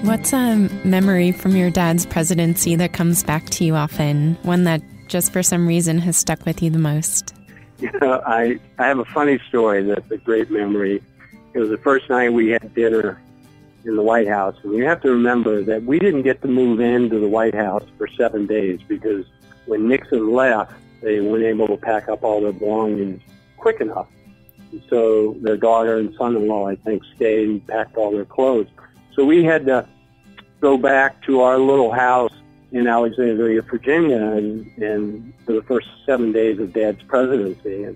What's a memory from your dad's presidency that comes back to you often? One that just for some reason has stuck with you the most? I have a funny story that's a great memory. It was the first night we had dinner in the White House. And you have to remember that we didn't get to move into the White House for 7 days because when Nixon left, they weren't able to pack up all their belongings quick enough. And so their daughter and son-in-law, I think, stayed and packed all their clothes. So we had to go back to our little house in Alexandria, Virginia, and for the first 7 days of Dad's presidency. And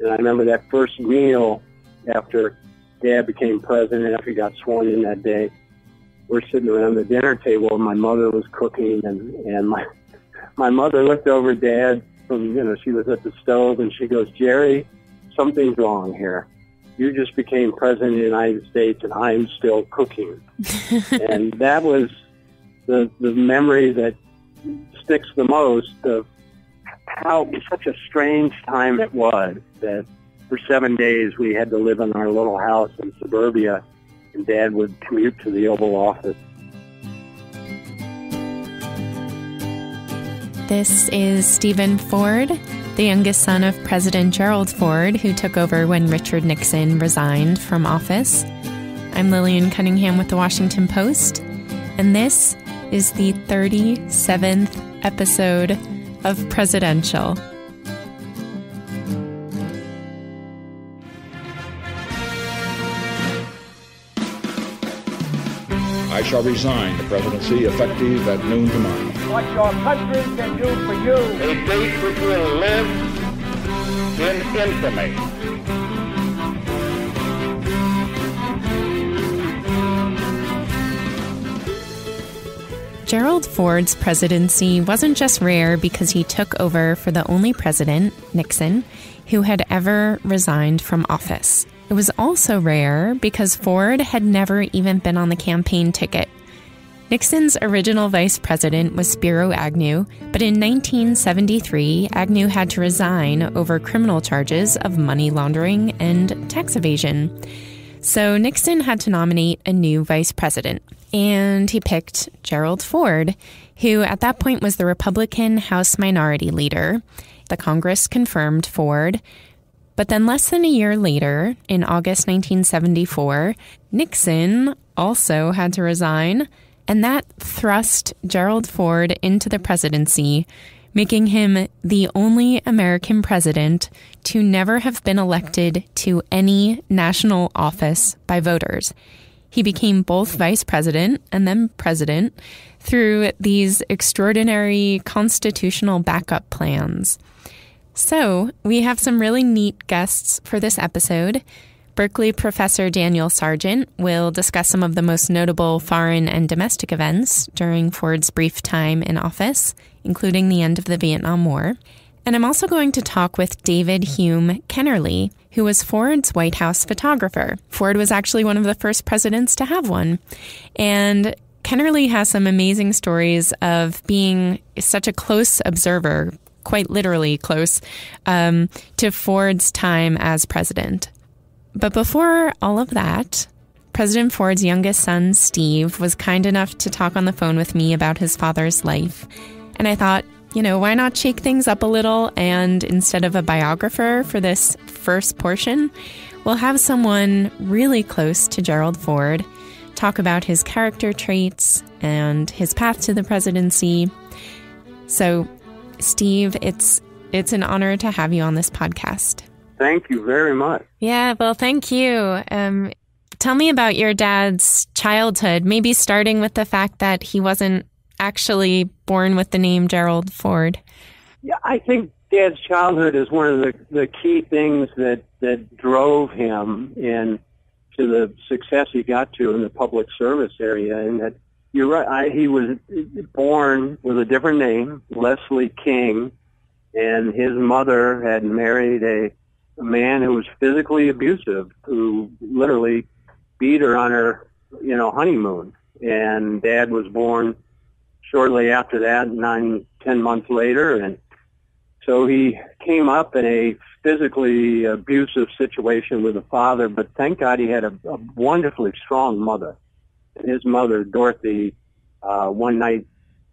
I remember that first meal after Dad became president, after he got sworn in that day. We're sitting around the dinner table, and my mother was cooking, and my mother looked over at Dad from, she was at the stove, and she goes, "Jerry, something's wrong here. You just became president of the United States, and I'm still cooking." And that was the memory that sticks the most of how such a strange time it was that for 7 days we had to live in our little house in suburbia, and Dad would commute to the Oval Office. This is Stephen Ford, the youngest son of President Gerald Ford, who took over when Richard Nixon resigned from office. I'm Lillian Cunningham with The Washington Post, and this is the 37th episode of Presidential. I shall resign the presidency effective at noon tomorrow. What your country can do for you. A date which will live in infamy. Gerald Ford's presidency wasn't just rare because he took over for the only president, Nixon, who had ever resigned from office. It was also rare because Ford had never even been on the campaign ticket. Nixon's original vice president was Spiro Agnew, but in 1973, Agnew had to resign over criminal charges of money laundering and tax evasion. So Nixon had to nominate a new vice president, and he picked Gerald Ford, who at that point was the Republican House Minority Leader. The Congress confirmed Ford. But then less than a year later, in August 1974, Nixon also had to resign, and that thrust Gerald Ford into the presidency, making him the only American president to never have been elected to any national office by voters. He became both vice president and then president through these extraordinary constitutional backup plans. So, we have some really neat guests for this episode. Berkeley professor Daniel Sargent will discuss some of the most notable foreign and domestic events during Ford's brief time in office, including the end of the Vietnam War. And I'm also going to talk with David Hume Kennerly, who was Ford's White House photographer. Ford was actually one of the first presidents to have one. And Kennerly has some amazing stories of being such a close observer, quite literally close, to Ford's time as president. But before all of that, President Ford's youngest son, Steve, was kind enough to talk on the phone with me about his father's life. And I thought, why not shake things up a little, and instead of a biographer for this first portion, we'll have someone really close to Gerald Ford talk about his character traits and his path to the presidency. So, Steve, it's an honor to have you on this podcast. Thank you very much. Yeah, well, thank you. Tell me about your dad's childhood, maybe starting with the fact that he wasn't actually born with the name Gerald Ford. Yeah, I think Dad's childhood is one of the key things that drove him into the success he got to in the public service area. And that you're right, he was born with a different name, Leslie King, and his mother had married a man who was physically abusive, who literally beat her on her, honeymoon. And Dad was born shortly after that, 9-10 months later, and so he came up in a physically abusive situation with a father, but thank God he had a wonderfully strong mother. And his mother, Dorothy, one night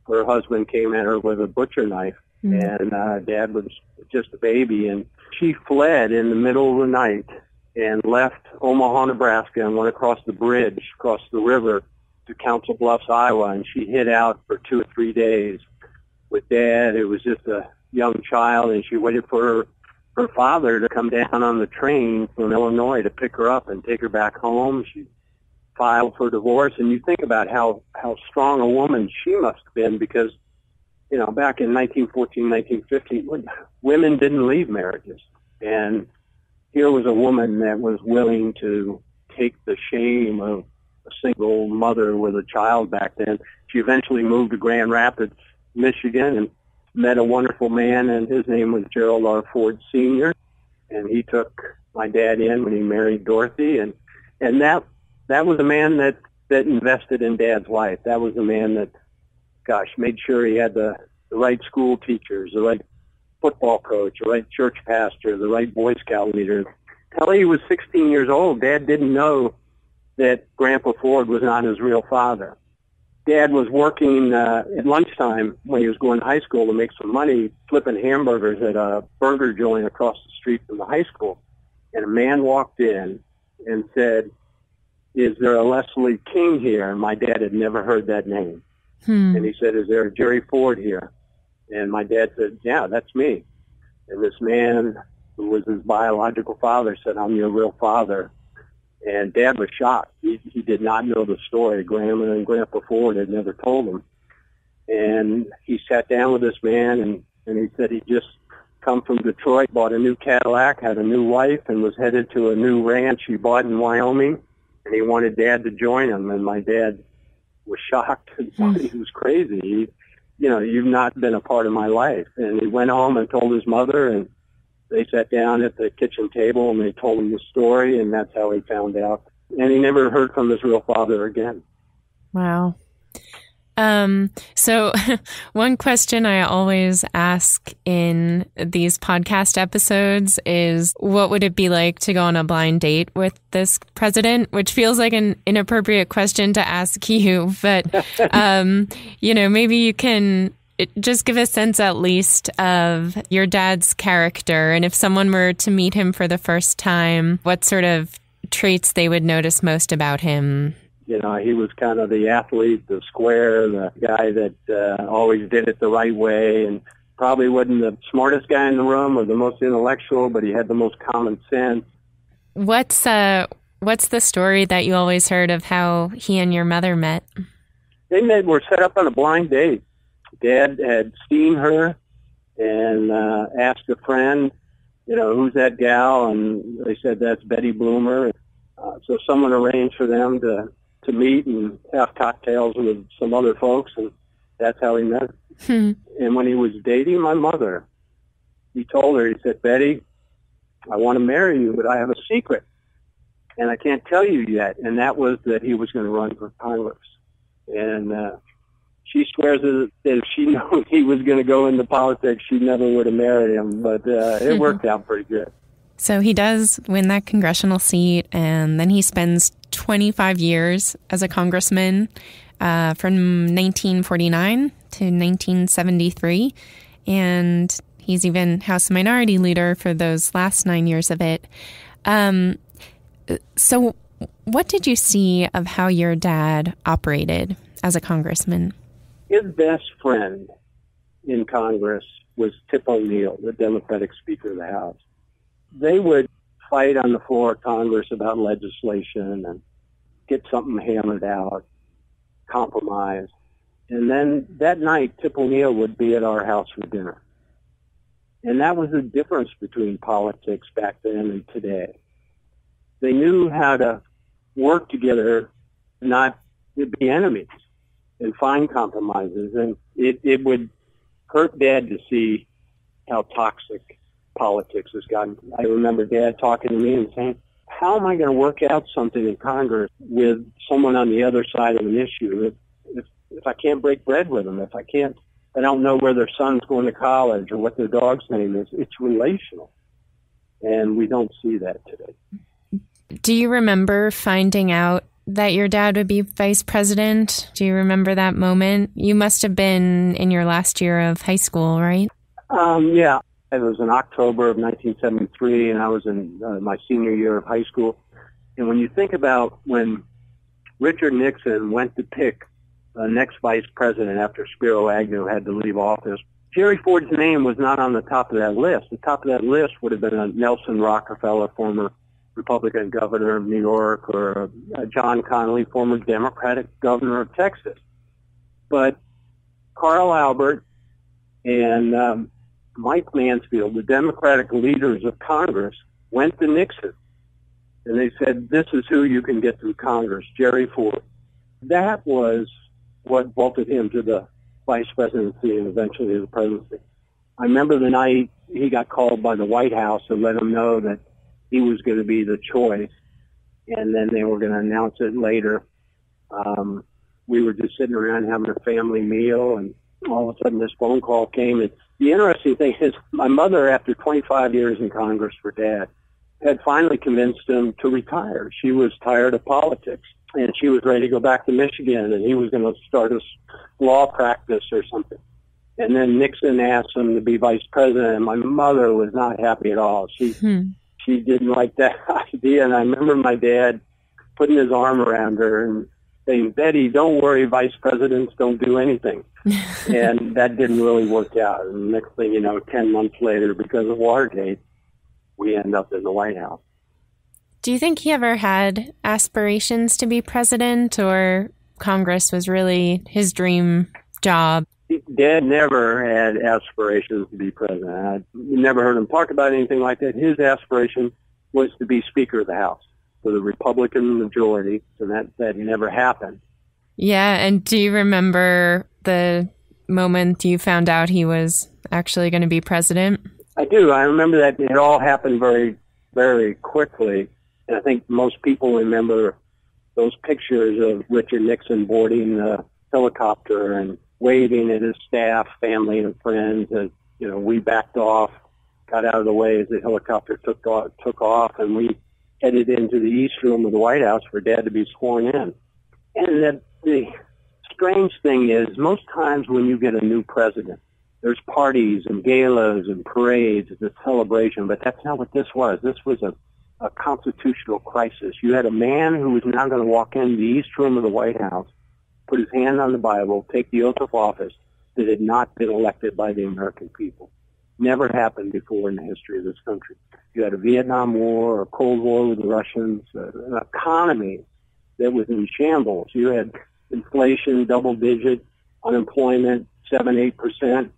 her husband came at her with a butcher knife, and Dad was just a baby, and she fled in the middle of the night and left Omaha, Nebraska, and went across the bridge, across the river to Council Bluffs, Iowa, and she hid out for 2 or 3 days with Dad. It was just a young child, and she waited for her father to come down on the train from Illinois to pick her up and take her back home. She filed for divorce, and you think about how strong a woman she must have been, because, you know, back in 1914, 1915, women didn't leave marriages. And here was a woman that was willing to take the shame of a single mother with a child back then. She eventually moved to Grand Rapids, Michigan, and met a wonderful man, and his name was Gerald Ford Jr., and he took my dad in when he married Dorothy, and that was a man that invested in Dad's life. That was a man that, gosh, made sure he had the right school teachers, the right football coach, the right church pastor, the right Boy Scout leader. Until he was 16 years old, Dad didn't know that Grandpa Ford was not his real father. Dad was working at lunchtime when he was going to high school to make some money, flipping hamburgers at a burger joint across the street from the high school. And a man walked in and said, "Is there a Leslie King here?" And my dad had never heard that name. And he said, "Is there a Jerry Ford here?" And my dad said, "Yeah, that's me." And this man, who was his biological father, said, "I'm your real father." And Dad was shocked. He did not know the story. Grandma and Grandpa Ford had never told him. And he sat down with this man, and he said he'd just come from Detroit, bought a new Cadillac, had a new wife, and was headed to a new ranch he bought in Wyoming. And he wanted Dad to join him. And my dad was shocked and thought he was crazy. You've not been a part of my life. And he went home and told his mother, and they sat down at the kitchen table and they told him the story, and that's how he found out. And he never heard from his real father again. Wow. So one question I always ask in these podcast episodes is, what would it be like to go on a blind date with this president? Which feels like an inappropriate question to ask you, but, maybe you can just give a sense at least of your dad's character. And if someone were to meet him for the first time, what sort of traits they would notice most about him. He was kind of the athlete, the square, the guy that always did it the right way, and probably wasn't the smartest guy in the room or the most intellectual, but he had the most common sense. What's the story that you always heard of how he and your mother met? They were set up on a blind date. Dad had seen her and asked a friend, who's that gal? And they said, that's Betty Bloomer. So someone arranged for them to meet and have cocktails with some other folks, and that's how he met. And when he was dating my mother, he told her, he said, "Betty, I want to marry you, but I have a secret, and I can't tell you yet." And that was that he was going to run for Congress. And she swears that if she knew he was going to go into politics, she never would have married him, but it worked out pretty good. So he does win that congressional seat, and then he spends 25 years as a congressman from 1949 to 1973. And he's even House Minority Leader for those last 9 years of it. So what did you see of how your dad operated as a congressman? His best friend in Congress was Tip ONeill, the Democratic Speaker of the House. They would fight on the floor of Congress about legislation and get something hammered out, compromise. And then that night, Tip ONeill would be at our house for dinner. And that was the difference between politics back then and today. They knew how to work together, not be enemies, and find compromises. And it would hurt Dad to see how toxic politics has gotten. I remember Dad talking to me and saying, how am I going to work out something in Congress with someone on the other side of an issue if I can't break bread with them, if I don't know where their son's going to college or what their dog's name is? It's relational. And we don't see that today. Do you remember finding out that your dad would be vice president? Do you remember that moment? You must have been in your last year of high school, right? Yeah. It was in October of 1973, and I was in my senior year of high school. And when you think about when Richard Nixon went to pick the next vice president after Spiro Agnew had to leave office, Gerald Ford's name was not on the top of that list. The top of that list would have been a Nelson Rockefeller, former Republican governor of New York, or John Connally, former Democratic governor of Texas. But Carl Albert and Mike Mansfield, the Democratic leaders of Congress, went to Nixon. And they said, this is who you can get through Congress, Gerald Ford. That was what vaulted him to the vice presidency and eventually the presidency. I remember the night he got called by the White House and let him know that he was going to be the choice, and then they were going to announce it later. We were just sitting around having a family meal, and all of a sudden this phone call came. And the interesting thing is my mother, after 25 years in Congress for Dad, had finally convinced him to retire. She was tired of politics, and she was ready to go back to Michigan, and he was going to start his law practice or something. And then Nixon asked him to be vice president, and my mother was not happy at all. She didn't like that idea, and I remember my dad putting his arm around her and saying, Betty, don't worry, vice presidents don't do anything. And that didn't really work out. And the next thing you know, 10 months later, because of Watergate, we end up in the White House. Do you think he ever had aspirations to be president, or Congress was really his dream job? Dad never had aspirations to be president. I never heard him talk about anything like that. His aspiration was to be Speaker of the House for the Republican majority, and that never happened. Yeah, and do you remember the moment you found out he was actually going to be president? I do. I remember that it all happened very, very quickly, and I think most people remember those pictures of Richard Nixon boarding the helicopter and waving at his staff, family, and friends. As we backed off, got out of the way as the helicopter took off, and we headed into the East Room of the White House for Dad to be sworn in. And the strange thing is, most times when you get a new president, there's parties and galas and parades and a celebration, but that's not what this was. This was a constitutional crisis. You had a man who was now going to walk in the East Room of the White House, put his hand on the Bible, take the oath of office that had not been elected by the American people. Never happened before in the history of this country. You had a Vietnam War, a Cold War with the Russians, an economy that was in shambles. You had inflation, double-digit, unemployment, 7-8%,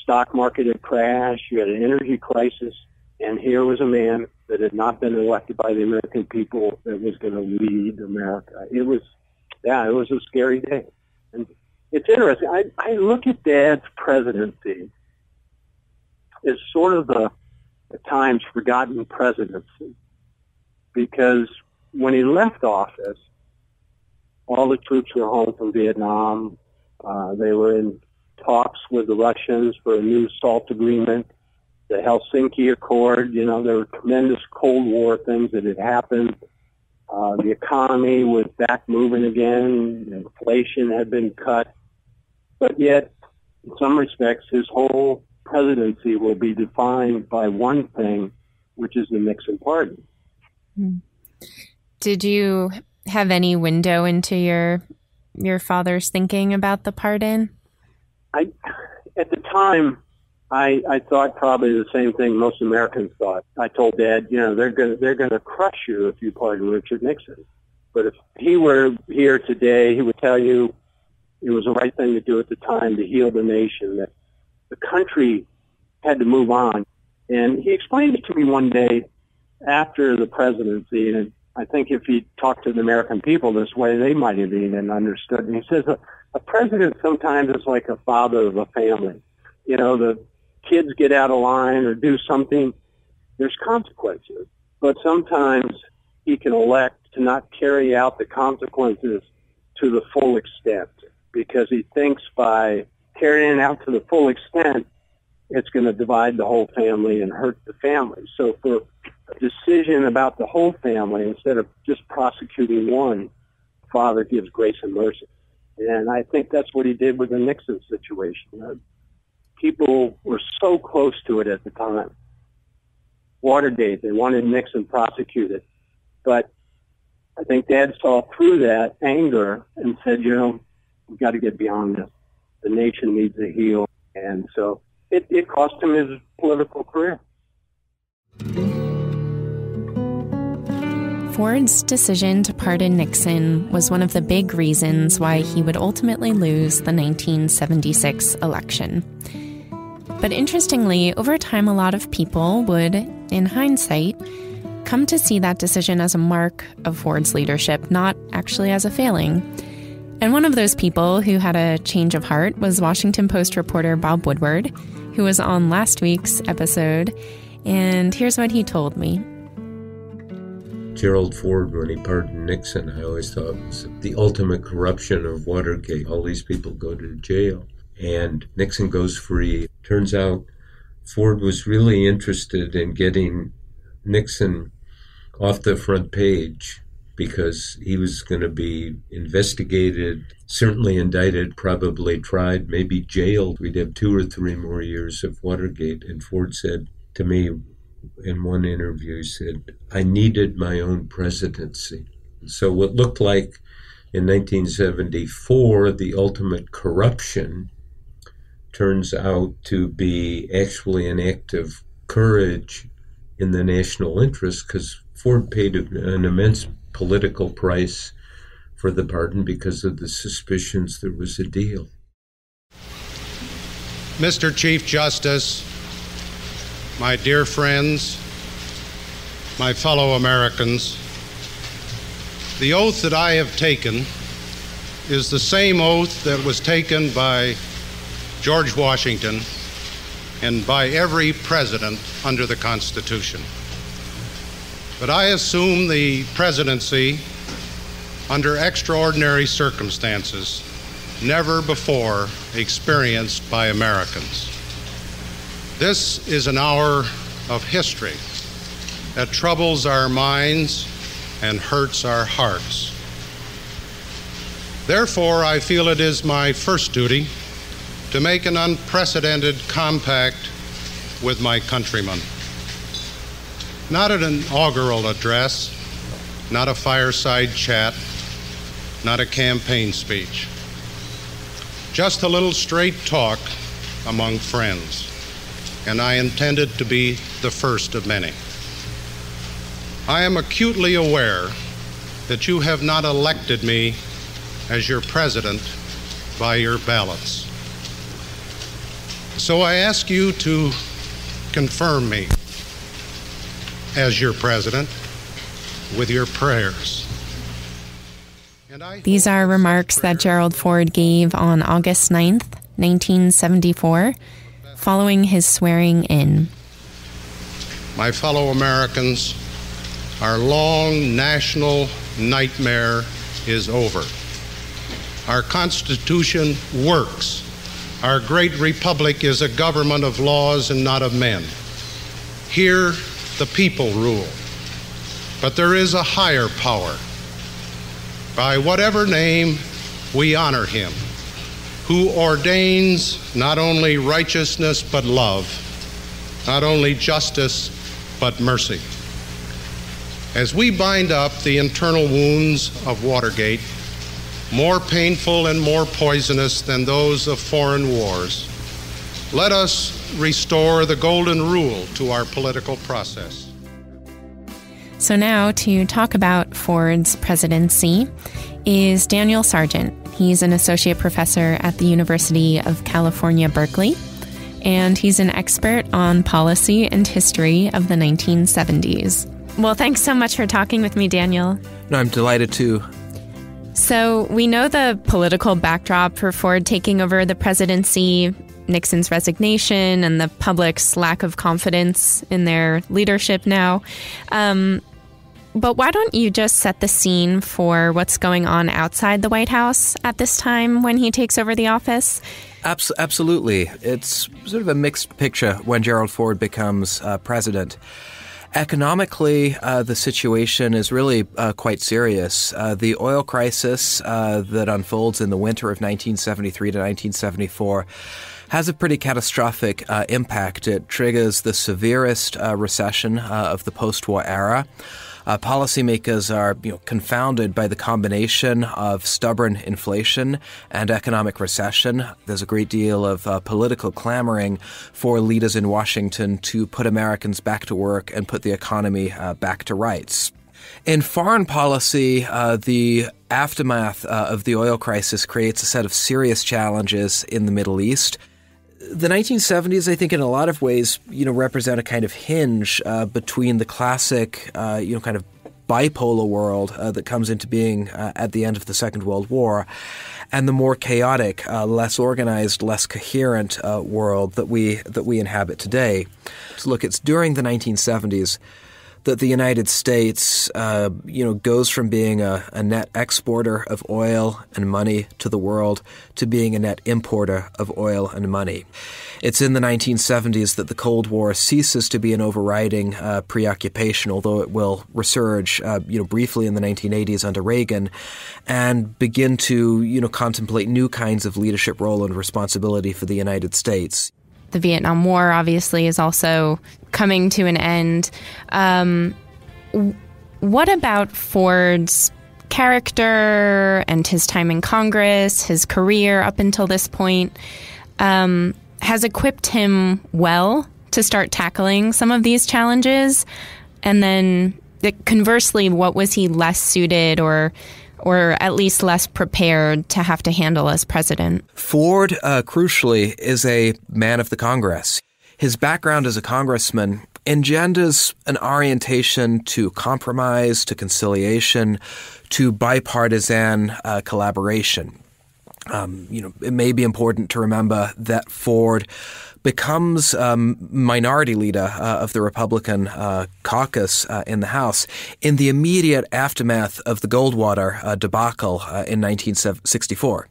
stock market had crashed. You had an energy crisis, and here was a man that had not been elected by the American people that was going to lead America. It was a scary day. And it's interesting. I look at Dad's presidency as sort of the at times forgotten presidency, because when he left office, all the troops were home from Vietnam. They were in talks with the Russians for a new SALT agreement, the Helsinki Accord. There were tremendous Cold War things that had happened. The economy was back moving again. Inflation had been cut. But yet, in some respects, his whole presidency will be defined by one thing, which is the Nixon pardon. Did you have any window into your father's thinking about the pardon? At the time, I thought probably the same thing most Americans thought. I told Dad, they're going to crush you if you pardon Richard Nixon. But if he were here today, he would tell you it was the right thing to do at the time to heal the nation, that the country had to move on. And he explained it to me one day after the presidency, and I think if he talked to the American people this way, they might have even understood. And he says a president sometimes is like a father of a family. The kids get out of line or do something, there's consequences. But sometimes he can elect to not carry out the consequences to the full extent, because he thinks by carrying it out to the full extent, it's going to divide the whole family and hurt the family. So for a decision about the whole family, instead of just prosecuting one, Father gives grace and mercy. And I think that's what he did with the Nixon situation. People were so close to it at the time. Watergate, they wanted Nixon prosecuted. But I think Dad saw through that anger and said, we've got to get beyond this. The nation needs to heal. And so it cost him his political career. Ford's decision to pardon Nixon was one of the big reasons why he would ultimately lose the 1976 election. But interestingly, over time, a lot of people would, in hindsight, come to see that decision as a mark of Ford's leadership, not actually as a failing. And one of those people who had a change of heart was Washington Post reporter Bob Woodward, who was on last week's episode. And here's what he told me. Gerald Ford, when he pardoned Nixon, I always thought was the ultimate corruption of Watergate. All these people go to jail, and Nixon goes free. Turns out Ford was really interested in getting Nixon off the front page because he was going to be investigated, certainly indicted, probably tried, maybe jailed. We'd have 2 or 3 more years of Watergate. And Ford said to me in one interview, he said, I needed my own presidency. So what looked like in 1974 the ultimate corruption turns out to be actually an act of courage in the national interest, because Ford paid an immense political price for the pardon because of the suspicions there was a deal. Mr. Chief Justice, my dear friends, my fellow Americans, the oath that I have taken is the same oath that was taken by George Washington and by every president under the Constitution. But I assume the presidency under extraordinary circumstances never before experienced by Americans. This is an hour of history that troubles our minds and hurts our hearts. Therefore, I feel it is my first duty to make an unprecedented compact with my countrymen. Not an inaugural address, not a fireside chat, not a campaign speech. Just a little straight talk among friends, and I intended to be the first of many. I am acutely aware that you have not elected me as your president by your ballots. So I ask you to confirm me as your president with your prayers. These are remarks that Gerald Ford gave on August 9th, 1974, following his swearing in. My fellow Americans, our long national nightmare is over. Our Constitution works. Our great republic is a government of laws and not of men. Here, the people rule. But there is a higher power. By whatever name, we honor him, who ordains not only righteousness but love, not only justice but mercy. As we bind up the internal wounds of Watergate, more painful and more poisonous than those of foreign wars, let us restore the golden rule to our political process. So now to talk about Ford's presidency is Daniel Sargent. He's an associate professor at the University of California, Berkeley, and he's an expert on policy and history of the 1970s. Well, thanks so much for talking with me, Daniel. No, I'm delighted to. So we know the political backdrop for Ford taking over the presidency, Nixon's resignation, and the public's lack of confidence in their leadership now. But why don't you just set the scene for what's going on outside the White House at this time when he takes over the office? Absolutely. It's sort of a mixed picture when Gerald Ford becomes president. Economically, the situation is really quite serious. The oil crisis that unfolds in the winter of 1973 to 1974 has a pretty catastrophic impact. It triggers the severest recession of the post-war era. Policymakers are confounded by the combination of stubborn inflation and economic recession. There's a great deal of political clamoring for leaders in Washington to put Americans back to work and put the economy back to rights. In foreign policy, the aftermath of the oil crisis creates a set of serious challenges in the Middle East. The 1970s, I think, in a lot of ways, represent a kind of hinge between the classic, kind of bipolar world that comes into being at the end of the Second World War, and the more chaotic, less organized, less coherent world that we inhabit today. So, look, it's during the 1970s that the United States, goes from being a net exporter of oil and money to the world to being a net importer of oil and money. It's in the 1970s that the Cold War ceases to be an overriding preoccupation, although it will resurge, briefly in the 1980s under Reagan, and begin to, contemplate new kinds of leadership role and responsibility for the United States. The Vietnam War, obviously, is also coming to an end. What about Ford's character and his time in Congress, his career up until this point, has equipped him well to start tackling some of these challenges? And then, conversely, what was he less suited or at least less prepared to have to handle as president? Ford, crucially, is a man of the Congress. His background as a congressman engenders an orientation to compromise, to conciliation, to bipartisan collaboration. It may be important to remember that Ford becomes minority leader of the Republican caucus in the House in the immediate aftermath of the Goldwater debacle in 1964.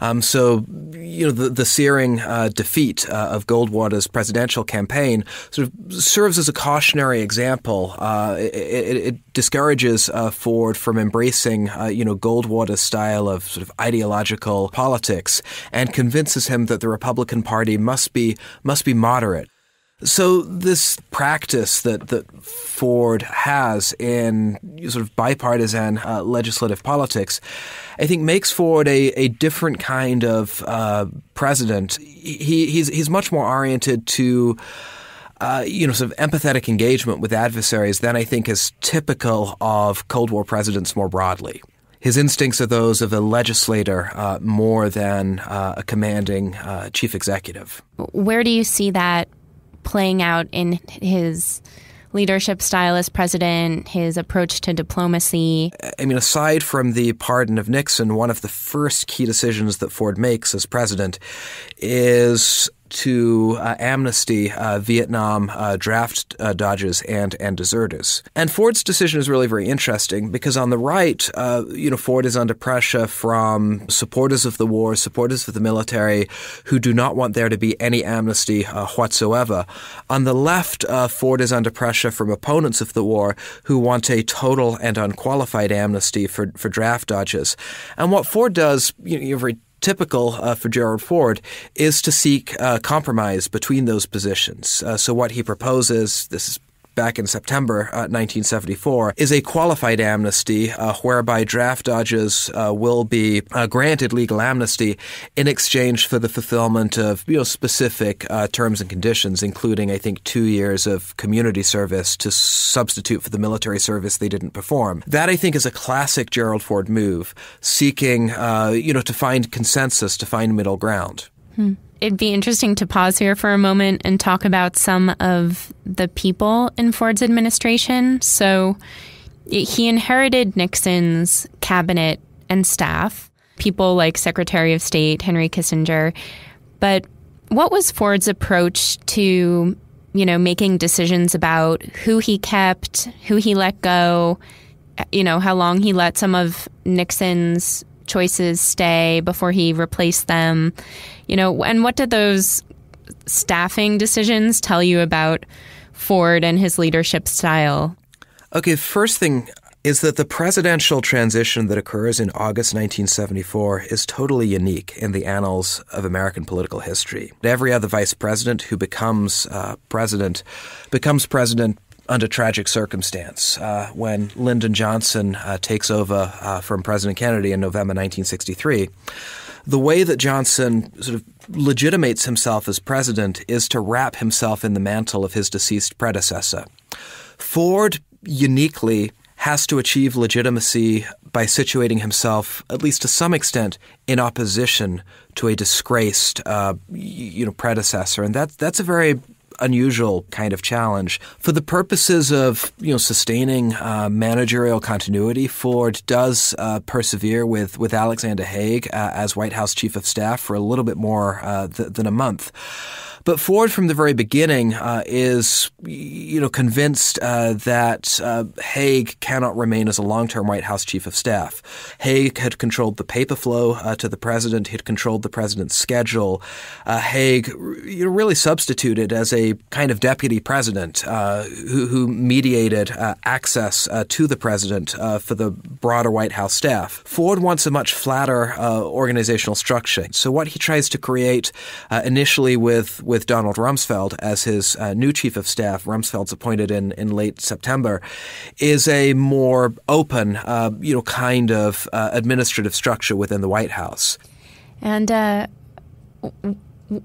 The searing defeat of Goldwater's presidential campaign sort of serves as a cautionary example. It discourages Ford from embracing, Goldwater's style of sort of ideological politics and convinces him that the Republican Party must be moderate. So this practice that Ford has in sort of bipartisan legislative politics, I think makes Ford a different kind of president. He's much more oriented to sort of empathetic engagement with adversaries than I think is typical of Cold War presidents more broadly. His instincts are those of a legislator more than a commanding chief executive. Where do you see that playing out in his leadership style as president, his approach to diplomacy? I mean, aside from the pardon of Nixon, one of the first key decisions that Ford makes as president is to amnesty Vietnam draft dodgers and deserters. And Ford's decision is really very interesting because on the right, Ford is under pressure from supporters of the war, supporters of the military, who do not want there to be any amnesty whatsoever. On the left, Ford is under pressure from opponents of the war who want a total and unqualified amnesty for draft dodgers. And what Ford does, very typical for Gerald Ford, is to seek compromise between those positions. So what he proposes, this is back in September 1974, is a qualified amnesty whereby draft dodgers will be granted legal amnesty in exchange for the fulfillment of specific terms and conditions, including, I think, 2 years of community service to substitute for the military service they didn't perform. That, I think, is a classic Gerald Ford move, seeking to find consensus, to find middle ground. It'd be interesting to pause here for a moment and talk about some of the people in Ford's administration. So he inherited Nixon's cabinet and staff, people like Secretary of State Henry Kissinger. But what was Ford's approach to, making decisions about who he kept, who he let go, how long he let some of Nixon's choices stay before he replaced them, and what did those staffing decisions tell you about Ford and his leadership style? Okay, first thing is that the presidential transition that occurs in August 1974 is totally unique in the annals of American political history. Every other vice president who becomes president under tragic circumstance. When Lyndon Johnson takes over from President Kennedy in November 1963, the way that Johnson sort of legitimates himself as president is to wrap himself in the mantle of his deceased predecessor. Ford uniquely has to achieve legitimacy by situating himself, at least to some extent, in opposition to a disgraced, predecessor, and that's a very unusual kind of challenge. For the purposes of sustaining managerial continuity, Ford does persevere with Alexander Haig as White House Chief of Staff for a little bit more than a month. But Ford, from the very beginning, is convinced that Haig cannot remain as a long-term White House Chief of Staff. Haig had controlled the paper flow to the president. He had controlled the president's schedule. Haig really substituted as a kind of deputy president who mediated access to the president for the broader White House staff. Ford wants a much flatter organizational structure. So what he tries to create initially with Donald Rumsfeld as his new chief of staff, Rumsfeld's appointed in late September, is a more open, kind of administrative structure within the White House. And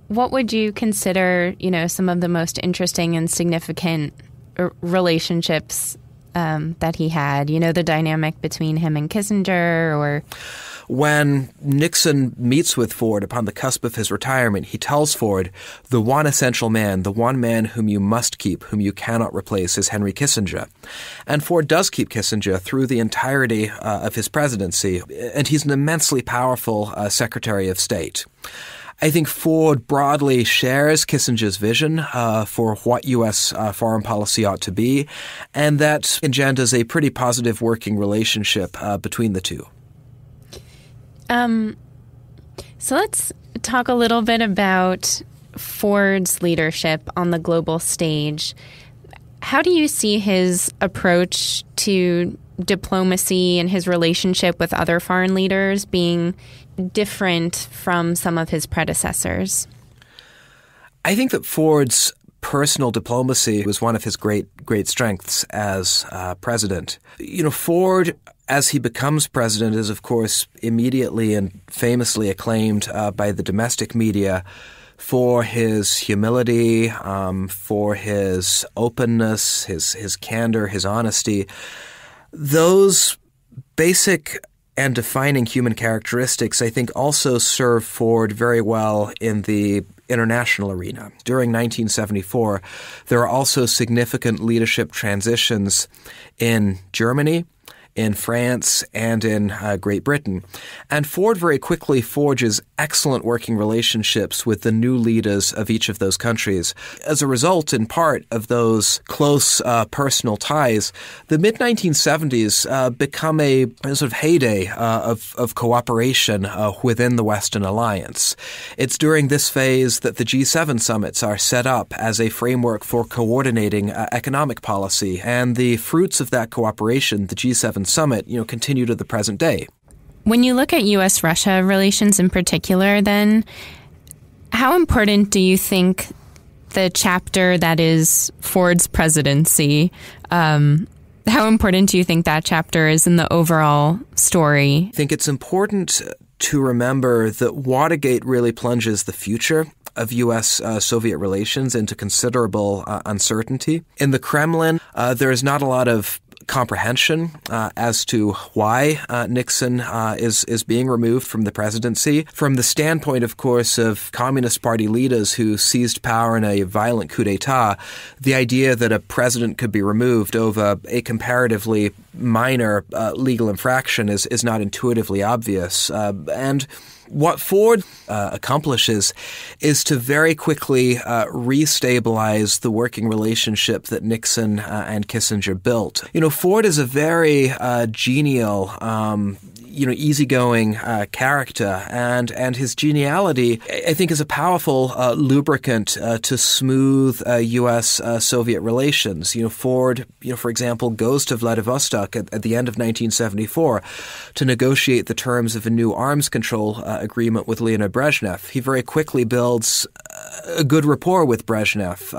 what would you consider, some of the most interesting and significant relationships that he had? The dynamic between him and Kissinger, or... When Nixon meets with Ford upon the cusp of his retirement, he tells Ford, the one essential man, the one man whom you must keep, whom you cannot replace, is Henry Kissinger. And Ford does keep Kissinger through the entirety of his presidency, and he's an immensely powerful Secretary of State. I think Ford broadly shares Kissinger's vision for what U.S. foreign policy ought to be, and that engenders a pretty positive working relationship between the two. So let's talk a little bit about Ford's leadership on the global stage. How do you see his approach to diplomacy and his relationship with other foreign leaders being different from some of his predecessors? I think that Ford's personal diplomacy was one of his great strengths as president. Ford, as he becomes president, is, of course, immediately and famously acclaimed by the domestic media for his humility, for his openness, his candor, his honesty. Those basic and defining human characteristics, I think, also serve Ford very well in the international arena. During 1974, there are also significant leadership transitions in Germany, in France, and in Great Britain. And Ford very quickly forges excellent working relationships with the new leaders of each of those countries. As a result, in part, of those close personal ties, the mid-1970s become a sort of heyday of cooperation within the Western Alliance. It's during this phase that the G7 summits are set up as a framework for coordinating economic policy, and the fruits of that cooperation, the G7 summit, continue to the present day. When you look at U.S.-Russia relations in particular, then, how important do you think the chapter that is Ford's presidency, how important do you think that chapter is in the overall story? I think it's important to remember that Watergate really plunges the future of U.S.-Soviet relations into considerable uncertainty. In the Kremlin, there is not a lot of comprehension as to why Nixon is being removed from the presidency. From the standpoint, of course, of Communist Party leaders who seized power in a violent coup d'etat, the idea that a president could be removed over a comparatively minor legal infraction is not intuitively obvious. And what Ford accomplishes is to very quickly restabilize the working relationship that Nixon and Kissinger built. Ford is a very genial, easygoing character, and his geniality, I think, is a powerful lubricant to smooth U.S.-Soviet relations. Ford, for example, goes to Vladivostok at the end of 1974 to negotiate the terms of a new arms control agreement with Leonid Brezhnev. He very quickly builds a good rapport with Brezhnev.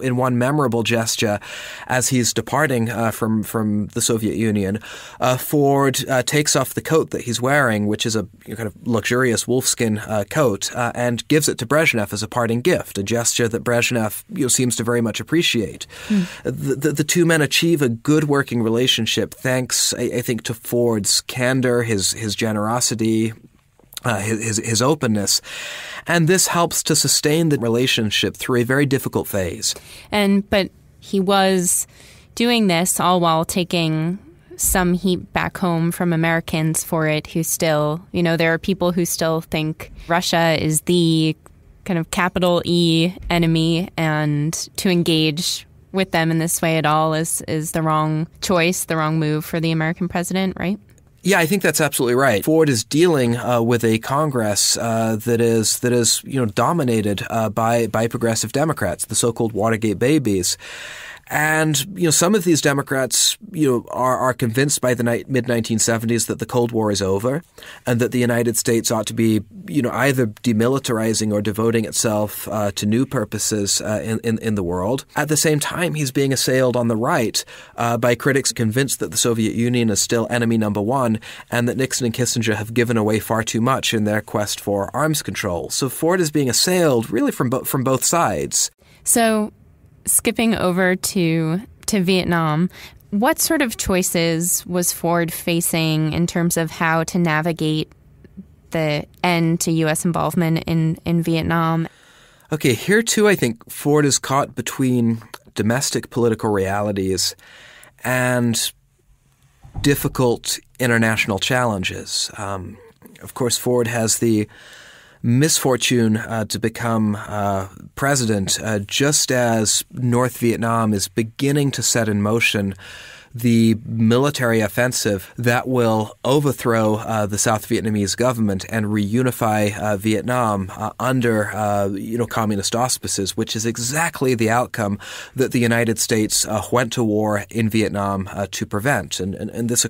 In one memorable gesture, as he's departing from the Soviet Union, Ford takes off the coat that he's wearing, which is a kind of luxurious wolfskin coat, and gives it to Brezhnev as a parting gift, a gesture that Brezhnev seems to very much appreciate. The two men achieve a good working relationship thanks, I think, to Ford's candor, his generosity, his openness. And this helps to sustain the relationship through a very difficult phase. But he was doing this all while taking some heat back home from Americans for it, who still, there are people who still think Russia is the kind of capital E enemy, and to engage with them in this way at all is the wrong choice, the wrong move for the American president, right? Yeah, I think that's absolutely right. Ford is dealing with a Congress that is dominated by progressive Democrats, the so-called Watergate babies. And, some of these Democrats, are convinced by the mid-1970s that the Cold War is over and that the United States ought to be, either demilitarizing or devoting itself to new purposes in the world. At the same time, he's being assailed on the right by critics convinced that the Soviet Union is still enemy number one and that Nixon and Kissinger have given away far too much in their quest for arms control. So Ford is being assailed really from both sides. So skipping over to Vietnam, what sort of choices was Ford facing in terms of how to navigate the end to U.S. involvement in Vietnam? Okay, here too I think Ford is caught between domestic political realities and difficult international challenges. Of course, Ford has the misfortune to become president just as North Vietnam is beginning to set in motion the military offensive that will overthrow the South Vietnamese government and reunify Vietnam under communist auspices, which is exactly the outcome that the United States went to war in Vietnam to prevent. And this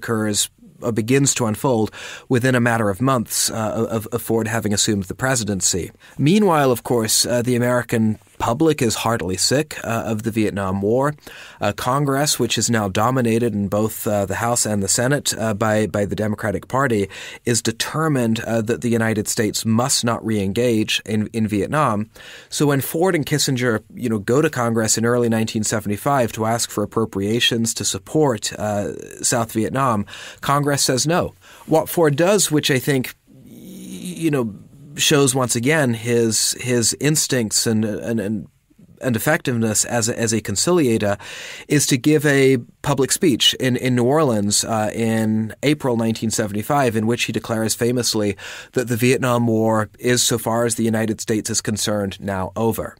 begins to unfold within a matter of months of Ford having assumed the presidency. Meanwhile, of course, the American public is heartily sick of the Vietnam War. Congress, which is now dominated in both the House and the Senate by the Democratic Party, is determined that the United States must not re-engage in Vietnam. So when Ford and Kissinger, go to Congress in early 1975 to ask for appropriations to support South Vietnam, Congress says no. What Ford does, which I think, shows once again his instincts and effectiveness as a conciliator, is to give a public speech in New Orleans in April 1975, in which he declares famously that the Vietnam War is, so far as the United States is concerned, now over.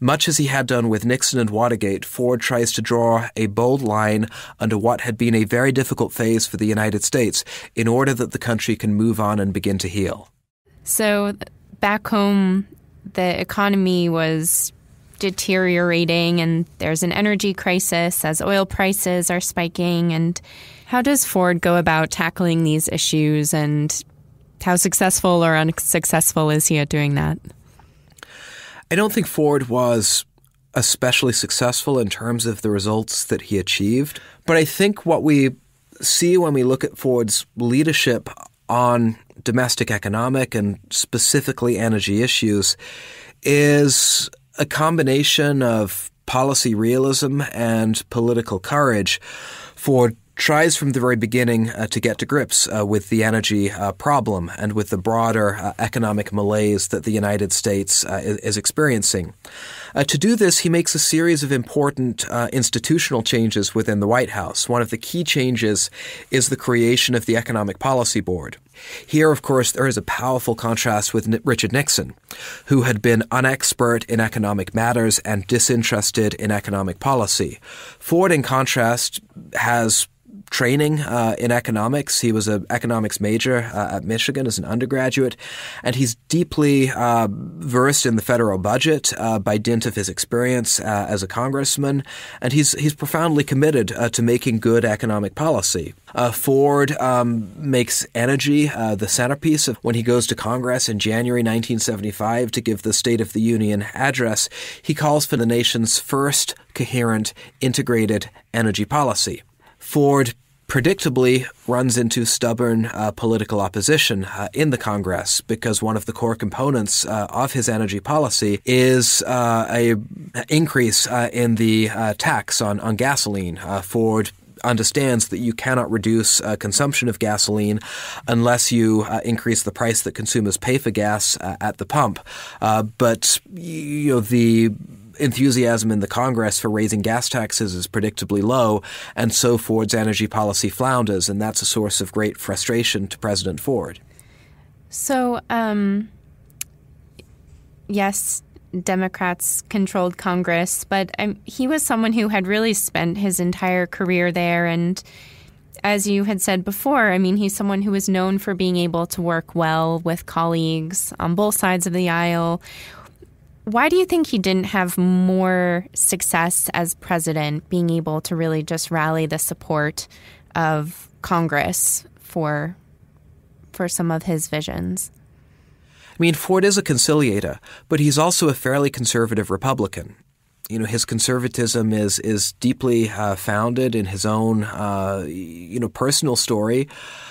Much as he had done with Nixon and Watergate, Ford tries to draw a bold line under what had been a very difficult phase for the United States in order that the country can move on and begin to heal. So back home, the economy was deteriorating and there's an energy crisis as oil prices are spiking. And how does Ford go about tackling these issues, and how successful or unsuccessful is he at doing that? I don't think Ford was especially successful in terms of the results that he achieved. But I think what we see when we look at Ford's leadership on domestic economic and specifically energy issues is a combination of policy realism and political courage. Ford tries from the very beginning to get to grips with the energy problem and with the broader economic malaise that the United States is experiencing. To do this, he makes a series of important institutional changes within the White House. One of the key changes is the creation of the Economic Policy Board. Here, of course, there is a powerful contrast with Richard Nixon, who had been unexpert in economic matters and disinterested in economic policy. Ford, in contrast, has training in economics. He was an economics major at Michigan as an undergraduate, and he's deeply versed in the federal budget by dint of his experience as a congressman, and he's profoundly committed to making good economic policy. Ford makes energy the centerpiece of when he goes to Congress in January 1975 to give the State of the Union address. He calls for the nation's first coherent, integrated energy policy. Ford predictably runs into stubborn political opposition in the Congress because one of the core components of his energy policy is a increase in the tax on gasoline. Ford understands that you cannot reduce consumption of gasoline unless you increase the price that consumers pay for gas at the pump. But the enthusiasm in the Congress for raising gas taxes is predictably low, and so Ford's energy policy flounders, and that's a source of great frustration to President Ford. So, yes, Democrats controlled Congress, but he was someone who had really spent his entire career there, and as you had said before, he's someone who was known for being able to work well with colleagues on both sides of the aisle. Why do you think he didn't have more success as president, being able to really just rally the support of Congress for some of his visions? Ford is a conciliator, but he's also a fairly conservative Republican. His conservatism is deeply founded in his own, personal story.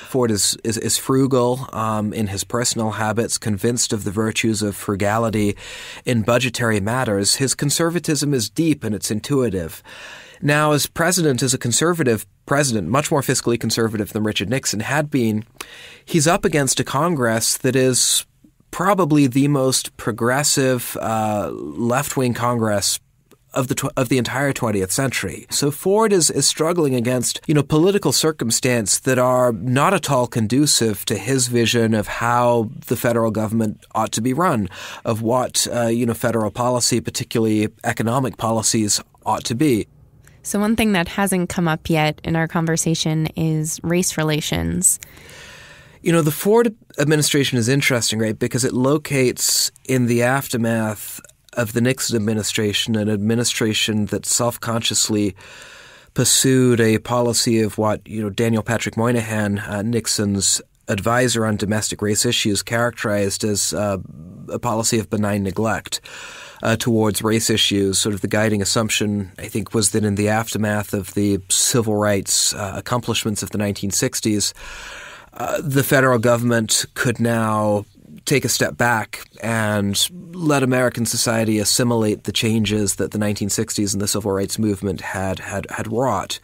Ford is frugal in his personal habits, convinced of the virtues of frugality in budgetary matters. His conservatism is deep and it's intuitive. Now, as president, as a conservative president, much more fiscally conservative than Richard Nixon had been, he's up against a Congress that is probably the most progressive left-wing Congress of the entire 20th century. So Ford is struggling against, political circumstance that are not at all conducive to his vision of how the federal government ought to be run, of what, federal policy, particularly economic policies, ought to be. So one thing that hasn't come up yet in our conversation is race relations. The Ford administration is interesting, right, because it locates in the aftermath of the Nixon administration, an administration that self-consciously pursued a policy of what, Daniel Patrick Moynihan, Nixon's advisor on domestic race issues, characterized as a policy of benign neglect towards race issues. Sort of the guiding assumption, I think, was that in the aftermath of the civil rights accomplishments of the 1960s, the federal government could now take a step back and let American society assimilate the changes that the 1960s and the civil rights movement had wrought.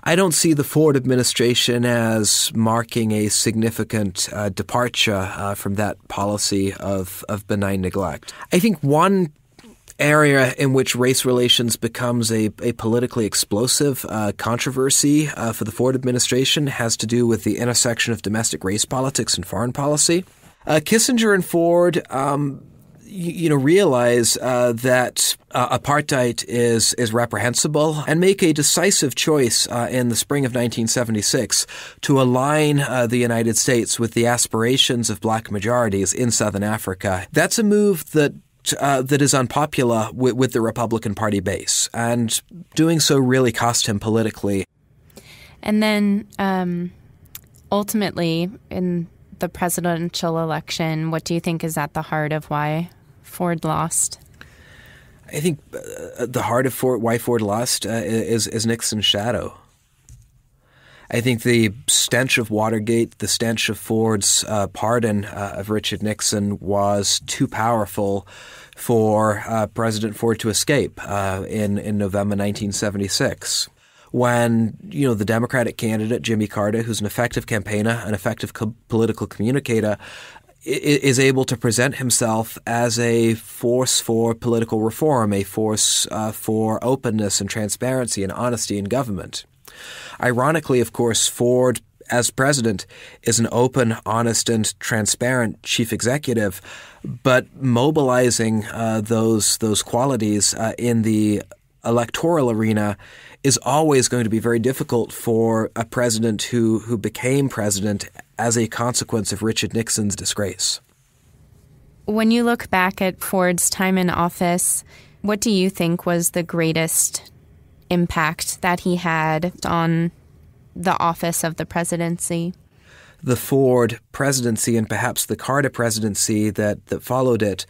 I don't see the Ford administration as marking a significant departure from that policy of benign neglect. I think one area in which race relations becomes a politically explosive controversy for the Ford administration has to do with the intersection of domestic race politics and foreign policy. Kissinger and Ford, realize that apartheid is reprehensible and make a decisive choice in the spring of 1976 to align the United States with the aspirations of black majorities in Southern Africa. That's a move that is unpopular with the Republican Party base, and doing so really cost him politically. And then ultimately, in the presidential election, what do you think is at the heart of why Ford lost? I think the heart of why Ford lost is Nixon Shadow. I think the stench of Watergate, the stench of Ford's pardon of Richard Nixon was too powerful for President Ford to escape in November 1976. When, the Democratic candidate, Jimmy Carter, who's an effective campaigner, an effective political communicator, is able to present himself as a force for political reform, a force for openness and transparency and honesty in government. Ironically, of course, Ford, as president, is an open, honest, and transparent chief executive, but mobilizing those qualities in the electoral arena is always going to be very difficult for a president who became president as a consequence of Richard Nixon's disgrace. When you look back at Ford's time in office, what do you think was the greatest impact that he had on the office of the presidency? The Ford presidency and perhaps the Carter presidency that followed it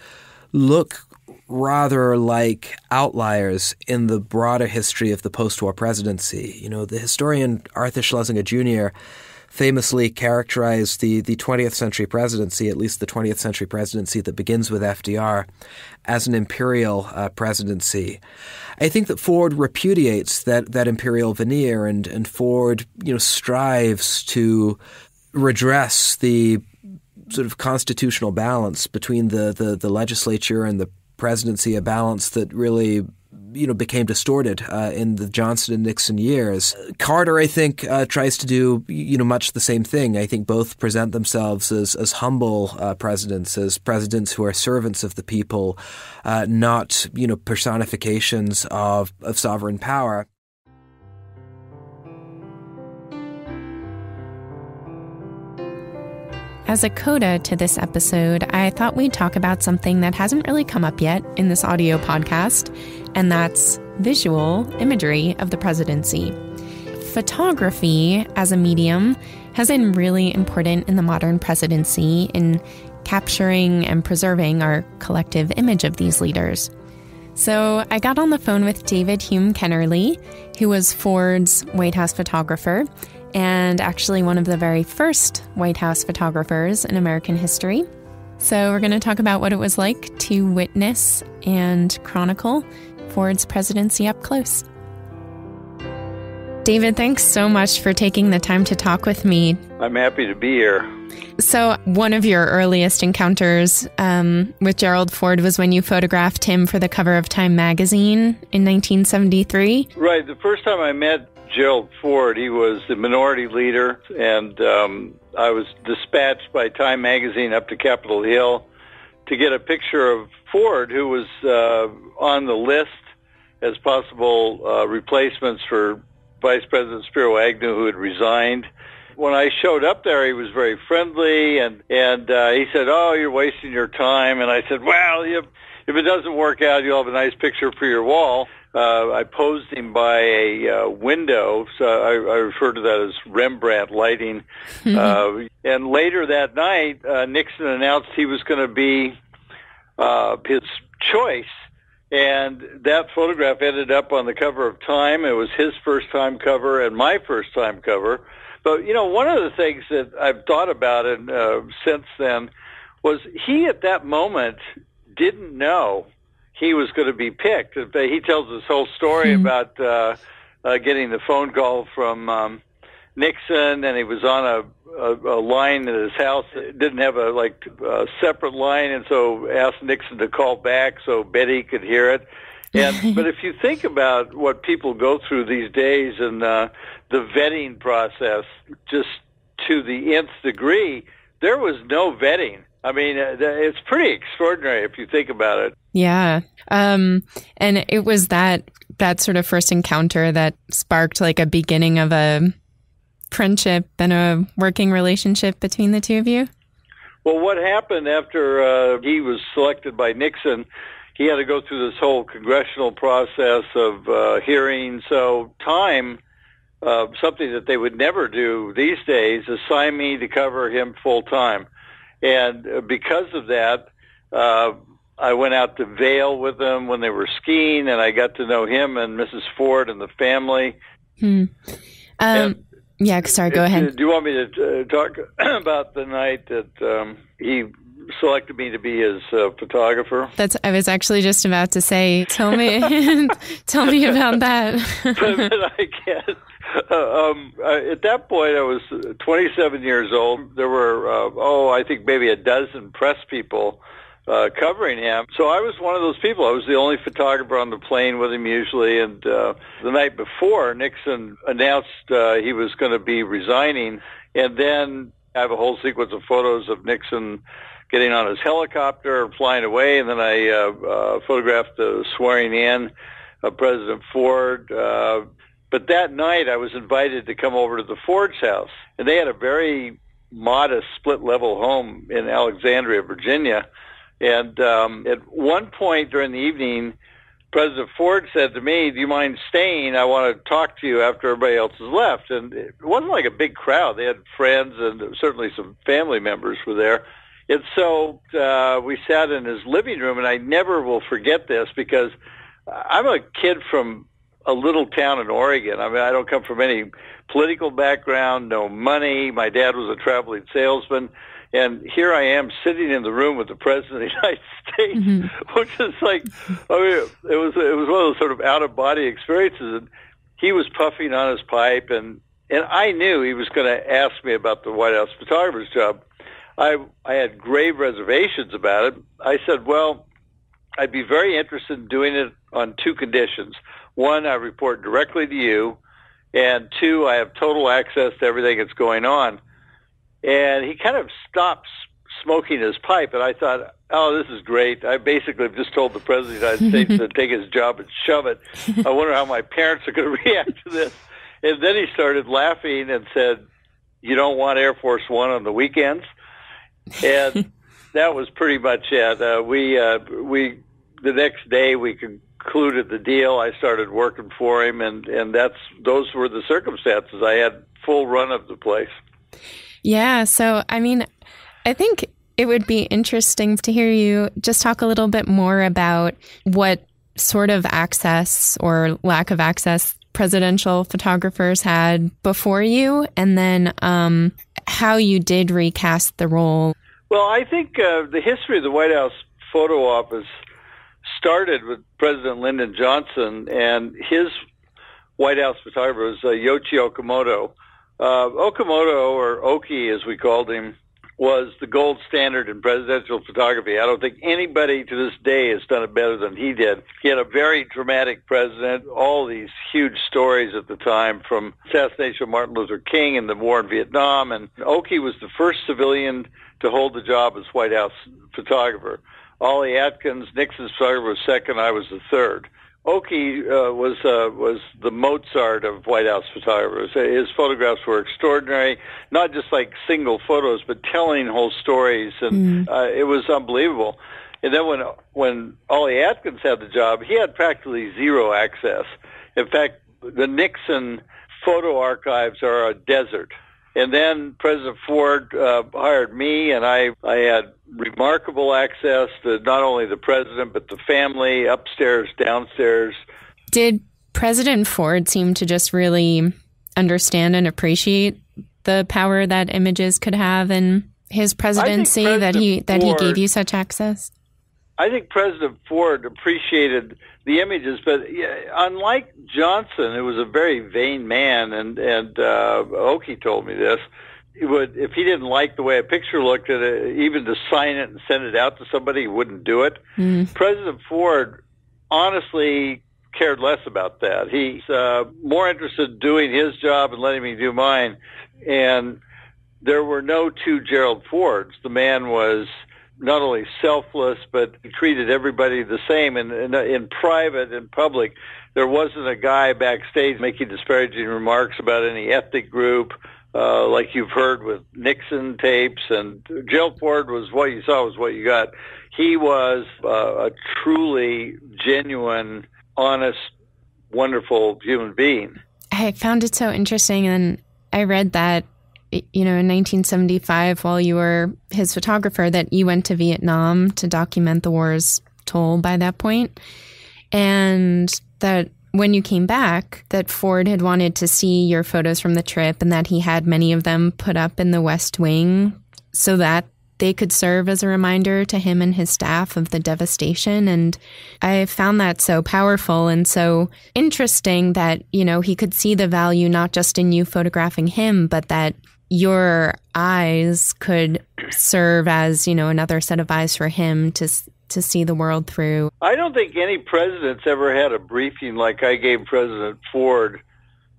look rather like outliers in the broader history of the post-war presidency. You know, the historian Arthur Schlesinger Jr. famously characterized the 20th century presidency, at least the 20th century presidency that begins with FDR, as an imperial presidency. I think that Ford repudiates that imperial veneer, and Ford, strives to redress the sort of constitutional balance between the legislature and the presidency, a balance that really became distorted in the Johnson and Nixon years. Carter, I think, tries to do much the same thing. I think both present themselves as humble presidents, as presidents who are servants of the people, not personifications of sovereign power. As a coda to this episode, I thought we'd talk about something that hasn't really come up yet in this audio podcast, and that's visual imagery of the presidency. Photography as a medium has been really important in the modern presidency in capturing and preserving our collective image of these leaders. So I got on the phone with David Hume Kennerly, who was Ford's White House photographer, and actually one of the very first White House photographers in American history. So we're going to talk about what it was like to witness and chronicle Ford's presidency up close. David, thanks so much for taking the time to talk with me. I'm happy to be here. So one of your earliest encounters with Gerald Ford was when you photographed him for the cover of Time magazine in 1973. Right. The first time I met Gerald Ford, he was the minority leader, and I was dispatched by Time magazine up to Capitol Hill to get a picture of Ford, who was on the list as possible replacements for Vice President Spiro Agnew, who had resigned. When I showed up there, he was very friendly, and he said, "Oh, you're wasting your time." And I said, "Well, if it doesn't work out, you'll have a nice picture for your wall." I posed him by a window, so I refer to that as Rembrandt lighting. And later that night, Nixon announced he was going to be his choice, and that photograph ended up on the cover of Time. It was his first-time cover and my first-time cover. But, one of the things that I've thought about since then was he, at that moment, didn't know he was going to be picked. He tells this whole story about getting the phone call from Nixon, and he was on a line at his house. It didn't have a separate line, and so asked Nixon to call back so Betty could hear it. But if you think about what people go through these days and the vetting process, just to the nth degree, there was no vetting. I mean, it's pretty extraordinary if you think about it. Yeah. And it was that sort of first encounter that sparked like a beginning of a friendship and a working relationship between the two of you? Well, what happened after he was selected by Nixon, he had to go through this whole congressional process of hearings. So Time, something that they would never do these days, assigned me to cover him full time. And because of that, I went out to Vail with them when they were skiing, and I got to know him and Mrs. Ford and the family. Yeah, sorry, go ahead. Do you want me to talk about the night that he selected me to be his photographer? I was actually just about to say, tell me about that. But I can't. At that point, I was 27 years old. There were, I think maybe a dozen press people covering him. So I was one of those people. I was the only photographer on the plane with him usually. And the night before, Nixon announced he was going to be resigning. And then I have a whole sequence of photos of Nixon getting on his helicopter, flying away. And then I photographed the swearing in of President Ford. But that night I was invited to come over to the Ford's house, and they had a very modest split-level home in Alexandria, Virginia. And at one point during the evening, President Ford said to me, "Do you mind staying? I want to talk to you after everybody else has left." And it wasn't like a big crowd. They had friends, and certainly some family members were there. And so we sat in his living room, and I never will forget this because I'm a kid from a little town in Oregon. I mean, I don't come from any political background, no money. My dad was a traveling salesman. And here I am sitting in the room with the President of the United States, which is like, I mean, it was one of those sort of out-of-body experiences. And he was puffing on his pipe, and I knew he was going to ask me about the White House photographer's job. I had grave reservations about it. I said, well, I'd be very interested in doing it on two conditions. One, I report directly to you, and two, I have total access to everything that's going on. And he kind of stopped smoking his pipe, and I thought, oh, this is great. I basically have just told the President of the United States to take his job and shove it. I wonder how my parents are going to react to this. And then he started laughing and said, "You don't want Air Force One on the weekends?" And that was pretty much it. The next day we concluded the deal. I started working for him, and those were the circumstances. I had full run of the place. Yeah. So, I mean, I think it would be interesting to hear you just talk a little bit more about what sort of access or lack of access presidential photographers had before you, and then how you did recast the role. Well, I think the history of the White House photo office started with President Lyndon Johnson, and his White House photographer was Yoichi Okamoto. Okamoto, or Oki as we called him, was the gold standard in presidential photography. I don't think anybody to this day has done it better than he did. He had a very dramatic president, all these huge stories at the time, from assassination of Martin Luther King and the war in Vietnam, and Oki was the first civilian to hold the job as White House photographer. Ollie Atkins, Nixon's photographer, was second. I was the third. Oki was the Mozart of White House photographers. His photographs were extraordinary, not just like single photos, but telling whole stories, and it was unbelievable. And then when Ollie Atkins had the job, he had practically zero access. In fact, the Nixon photo archives are a desert. And then President Ford hired me, and I had remarkable access to not only the president, but the family, upstairs, downstairs. Did President Ford seem to just really understand and appreciate the power that images could have in his presidency, that he gave you such access? I think President Ford appreciated the images, but unlike Johnson, who was a very vain man, and Oki told me this, he would, if he didn't like the way a picture looked, even to sign it and send it out to somebody, he wouldn't do it. President Ford honestly cared less about that. He's more interested in doing his job and letting me do mine. And there were no two Gerald Fords. The man was not only selfless, but he treated everybody the same. And in private, in public, there wasn't a guy backstage making disparaging remarks about any ethnic group, like you've heard with Nixon tapes. And Gerald Ford was what you saw was what you got. He was a truly genuine, honest, wonderful human being. I found it so interesting, and I read that, you know, in 1975, while you were his photographer, that you went to Vietnam to document the war's toll by that point, and that when you came back, that Ford had wanted to see your photos from the trip, and that he had many of them put up in the West Wing so that they could serve as a reminder to him and his staff of the devastation. And I found that so powerful and so interesting that, you know, he could see the value not just in you photographing him, but that your eyes could serve as, you know, another set of eyes for him to see the world through. I don't think any president's ever had a briefing like I gave President Ford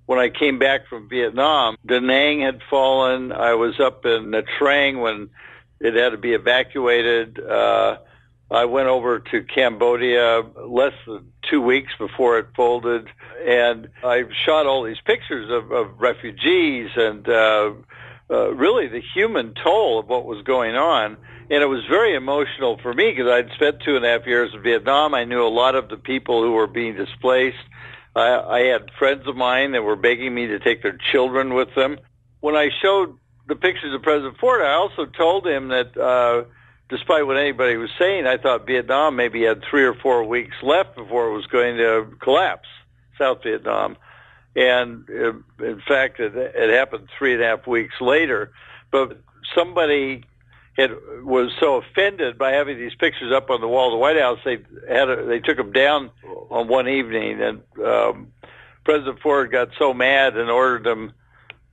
when I came back from Vietnam. Da Nang had fallen. I was up in Nha Trang when it had to be evacuated. I went over to Cambodia less than 2 weeks before it folded, and I shot all these pictures of refugees and really the human toll of what was going on. And it was very emotional for me because I'd spent 2.5 years in Vietnam. I knew a lot of the people who were being displaced. I had friends of mine that were begging me to take their children with them. When I showed the pictures of President Ford, I also told him that despite what anybody was saying, I thought Vietnam maybe had 3 or 4 weeks left before it was going to collapse, South Vietnam. And in fact, it happened 3.5 weeks later. But somebody was so offended by having these pictures up on the wall of the White House, they took them down on one evening, and President Ford got so mad and ordered them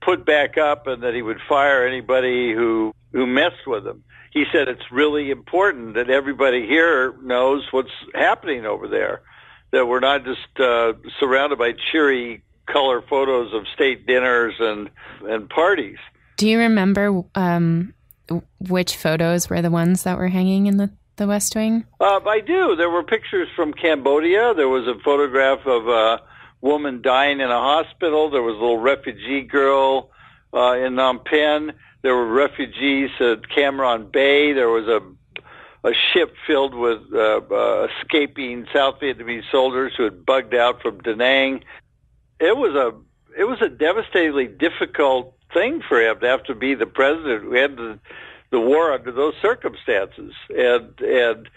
put back up, and that he would fire anybody who messed with them. He said it's really important that everybody here knows what's happening over there, that we're not just surrounded by cheery color photos of state dinners and parties. Do you remember which photos were the ones that were hanging in the West Wing? I do. There were pictures from Cambodia. There was a photograph of a woman dying in a hospital. There was a little refugee girl in Phnom Penh. There were refugees at Cam Bay. There was a ship filled with escaping South Vietnamese soldiers who had bugged out from Da Nang. It was a devastatingly difficult thing for him to have to be the president who had the war under those circumstances. And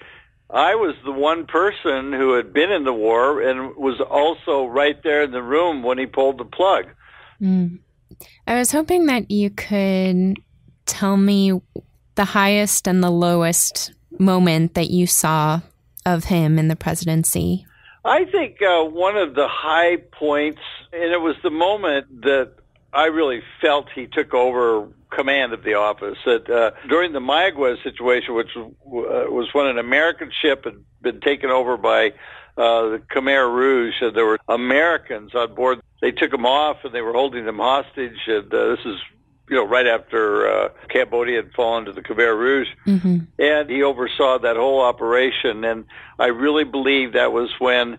I was the one person who had been in the war and was also right there in the room when he pulled the plug. Mm. I was hoping that you could tell me the highest and the lowest moment that you saw of him in the presidency. I think one of the high points, and it was the moment that I really felt he took over command of the office, that during the Mayaguez situation, which was when an American ship had been taken over by the Khmer Rouge, and there were Americans on board. They took them off, and they were holding them hostage, and this is right after Cambodia had fallen to the Khmer Rouge. Mm-hmm. And he oversaw that whole operation, and I really believe that was when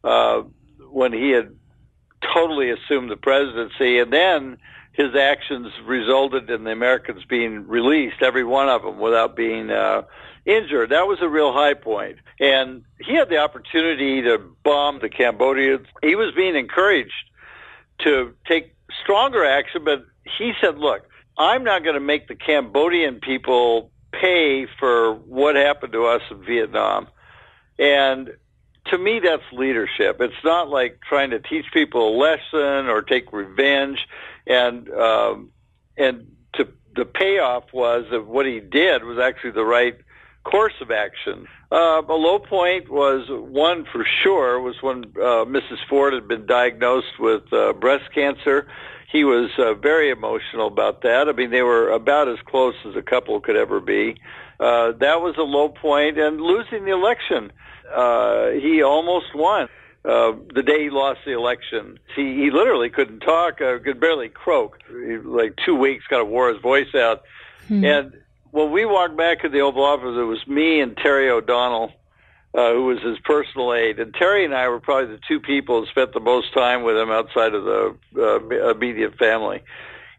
he had totally assumed the presidency, and then his actions resulted in the Americans being released, every one of them, without being injured. That was a real high point. And he had the opportunity to bomb the Cambodians. He was being encouraged to take stronger action, but he said, look, I'm not going to make the Cambodian people pay for what happened to us in Vietnam. And to me, that's leadership. It's not like trying to teach people a lesson or take revenge. And the payoff was of what he did was actually the right course of action. A low point was, one for sure, was when Mrs. Ford had been diagnosed with breast cancer. He was very emotional about that. I mean, they were about as close as a couple could ever be. That was a low point. And losing the election, he almost won. The day he lost the election, he literally couldn't talk, could barely croak. Like 2 weeks, kind of wore his voice out. And when we walked back to the Oval Office, it was me and Terry O'Donnell, who was his personal aide. And Terry and I were probably the two people who spent the most time with him outside of the immediate family.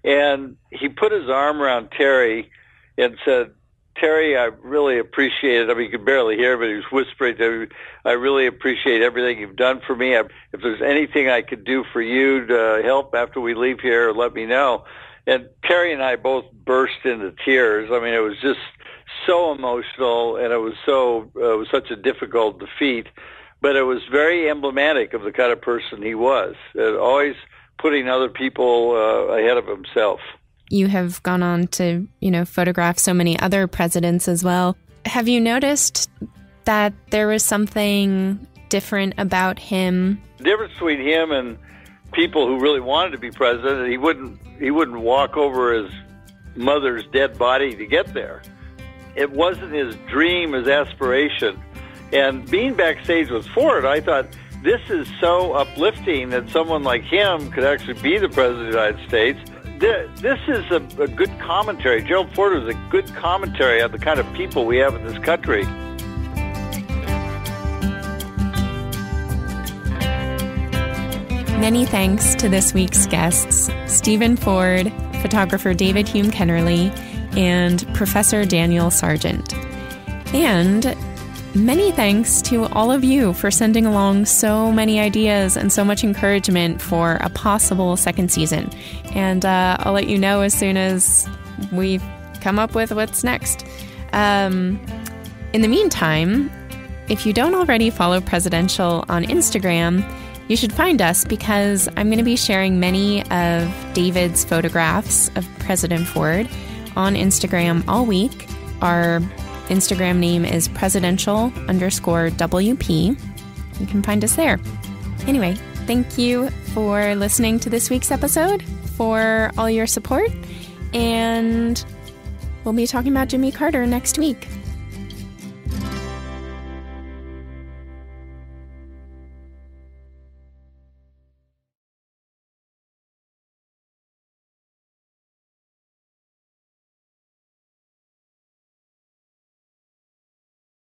And he put his arm around Terry and said, Terry, I really appreciate it. I mean, you could barely hear, but he was whispering to me, I really appreciate everything you've done for me. If there's anything I could do for you to help after we leave here, let me know. And Terry and I both burst into tears. I mean, it was just so emotional, and it was such a difficult defeat. But it was very emblematic of the kind of person he was, always putting other people ahead of himself. You have gone on to, photograph so many other presidents as well. Have you noticed that there was something different about him? The difference between him and people who really wanted to be president, he wouldn't walk over his mother's dead body to get there. It wasn't his dream, his aspiration. And being backstage with Ford, I thought, this is so uplifting that someone like him could actually be the president of the United States. This is a good commentary. Gerald Ford is a good commentary on the kind of people we have in this country. Many thanks to this week's guests, Stephen Ford, photographer David Hume Kennerly, and Professor Daniel Sargent. And many thanks to all of you for sending along so many ideas and so much encouragement for a possible second season. And I'll let you know as soon as we come up with what's next. In the meantime, if you don't already follow Presidential on Instagram, you should find us because I'm going to be sharing many of David's photographs of President Ford on Instagram all week. Our Instagram name is presidential_WP. You can find us there. Anyway, thank you for listening to this week's episode, for all your support, and we'll be talking about Jimmy Carter next week.